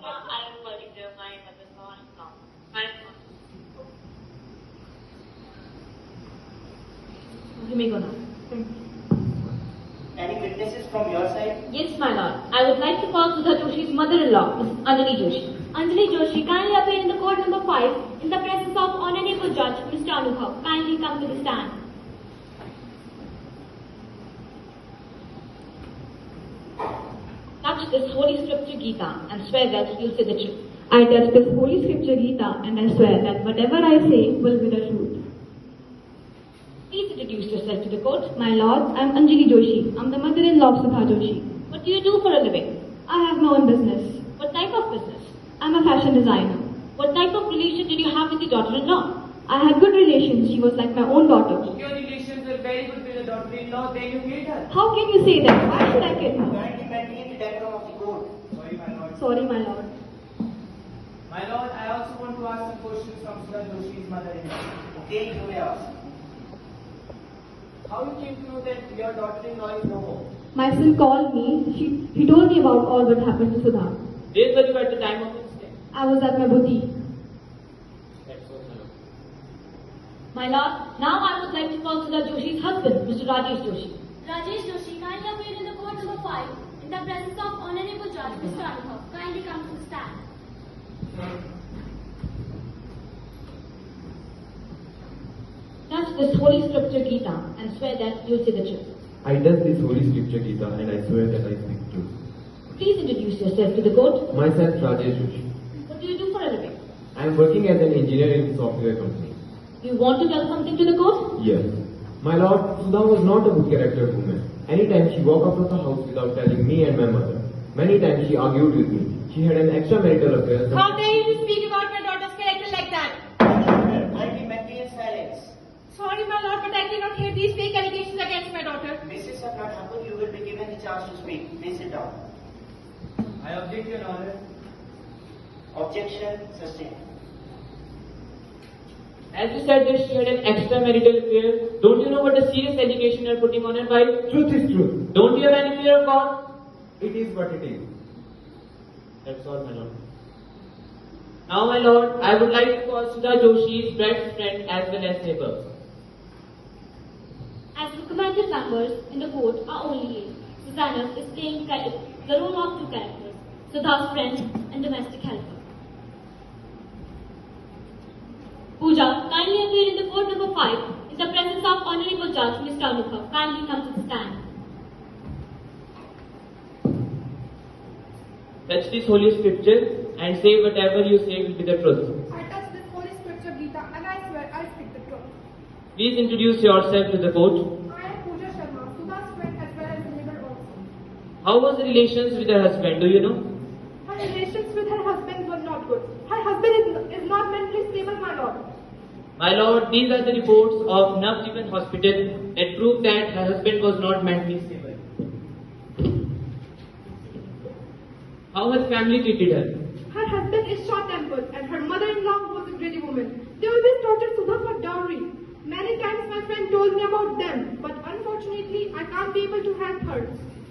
I am calling to my mother-in-law now. You may go now. Any witnesses from your side? Yes, my lord. I would like to call Sudha Joshi's mother-in-law, Miss Anjali Joshi. Anjali Joshi, kindly appear in the court number 5 in the presence of Honorable Judge Mr. Anubhav. Kindly come to the stand. Touch this holy scripture Gita and swear that you'll say the truth. I touch this holy scripture Gita and I swear that whatever I say will be the truth. Please introduce yourself to the court. My lord, I am Anjali Joshi. I am the mother-in-law of Sudha Joshi. What do you do for a living? I have my own business. What type of business? I am a fashion designer. What type of relation did you have with your daughter-in-law? I had good relations. She was like my own daughter. If your relations were very good with the daughter-in-law, then you killed her. How can you say that? Why should I kill her? Kindly maintain the decorum of the court. Sorry, my lord. Sorry, my lord. My lord, I also want to ask some questions from Sudha Joshi's mother-in-law. Okay, you may ask. How you came to know that your daughter-in-law is no more? My son called me. He told me about all what happened to Sudha. Where were you at the time of incident? I was at my boutique. That's so sad. My lord, now I would like to call Sudha Joshi's husband, Mr. Rajesh Joshi. Rajesh Joshi, kindly appear in the court number 5 in the presence of Honorable Judge Mr. Anubhav. Kindly come to the stand. Touch this holy scripture Gita and swear that you'll say the truth. I touch this holy scripture Gita and I swear that I speak truth. Please introduce yourself to the court. Myself Rajesh Joshi. What do you do for a living? I am working as an engineer in a software company. Do you want to tell something to the court? Yes. My lord, Sudha was not a good character woman. Anytime she walked out of the house without telling me and my mother. Many times she argued with me. She had an extramarital affair. How dare you speak about my daughter's character like that? Kindly maintain silence. Sorry, my lord, but I cannot hear these fake allegations against my daughter. This have not happened. You will be given the chance to speak. Please sit down. I object, your honor. Objection sustained. As you said that she had an extramarital affair, don't you know what a serious allegation you're putting on her wife? Truth is truth. Don't you have any fear of God? It is what it is. That's all, my lord. Now, my lord, I would like to call Sudha Joshi's best friend as well as neighbor. As recommended members in the court are only Susanna is playing the role of two characters, Sudha's friend and domestic helper. Pooja, kindly appear in the court number 5 in the presence of Honorable Judge Mr. Anubhav. Kindly come to the stand. Touch this holy scripture and say whatever you say will be the truth. I touch this holy scripture Gita and I swear I speak the truth. Please introduce yourself to the court. I am Pooja Sharma, Sudha's friend as well as neighbor also. How was the relations with her husband, do you know? Her relations with her husband were not good. Her husband is not mentally stable, my lord. My lord, these are the reports of Navjeevan Hospital that prove that her husband was not mentally stable. How has family treated her? Her husband is short-tempered and her mother-in-law was a greedy woman. They always tortured Sudha for dowry. Many times my friend told me about them, but unfortunately I can't be able to help her.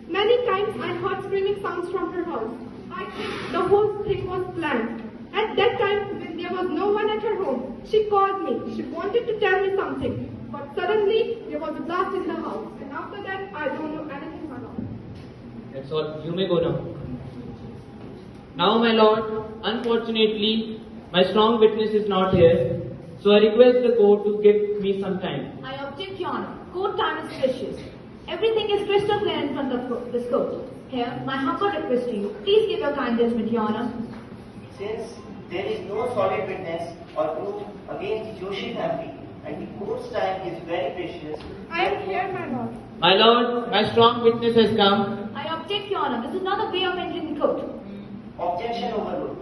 Many times I heard screaming sounds from her house. I think the whole thing was planned. At that time, when there was no one at her home, she called me. She wanted to tell me something. But suddenly, there was a blast in the house. And after that, I don't know anything at all. That's all. You may go now. Now, my lord, unfortunately, my strong witness is not here. So I request the court to give me some time. I object, Your Honor. Court time is precious. Everything is crystal clear in front of this court. Here, my humble request to you. Please give your kind judgment, Your Honor. Since there is no solid witness or proof against the Joshi family and the court's time is very precious, I am here, my lord. My lord, my strong witness has come. I object, Your Honor. This is not a way of entering the court. objection overruled.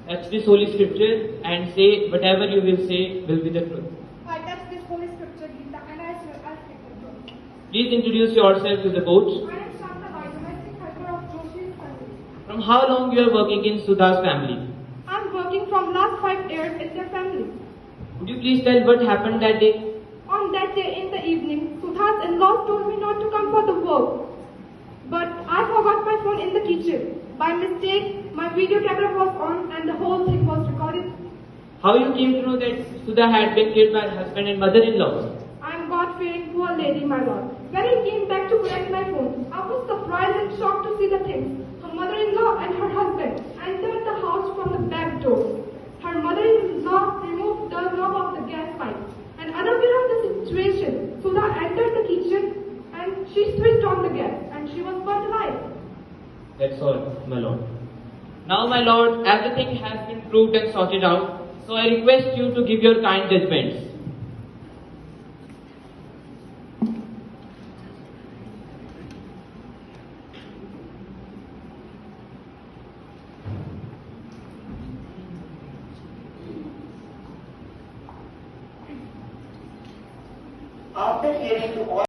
Touch this holy scripture and say whatever you will say will be the truth. I touch this holy scripture Gita and I swear I speak the truth. Please introduce yourself to the court. I am Shanta Bai, domestic helper of Joshi's family. From how long you are working in Sudha's family? I am working from last 5 years in their family. Would you please tell what happened that day? On that day in the evening, Sudha's in-laws told me not work. But I forgot my phone in the kitchen. By mistake, my video camera was on and the whole thing was recorded. How you came to know that Sudha had been killed by her husband and mother-in-law? I am God-fearing poor lady, my lord. When I came back to collect my phone, I was surprised and shocked to see the things. Her mother-in-law and her husband entered the house from the back door. Her mother-in-law removed the knob of the gas pipe. And unaware of the situation, Sudha entered the kitchen and she switched on the gas and she was burnt alive. That's all, my lord. Now, my lord, everything has been proved and sorted out, so I request you to give your kind judgments. After hearing to all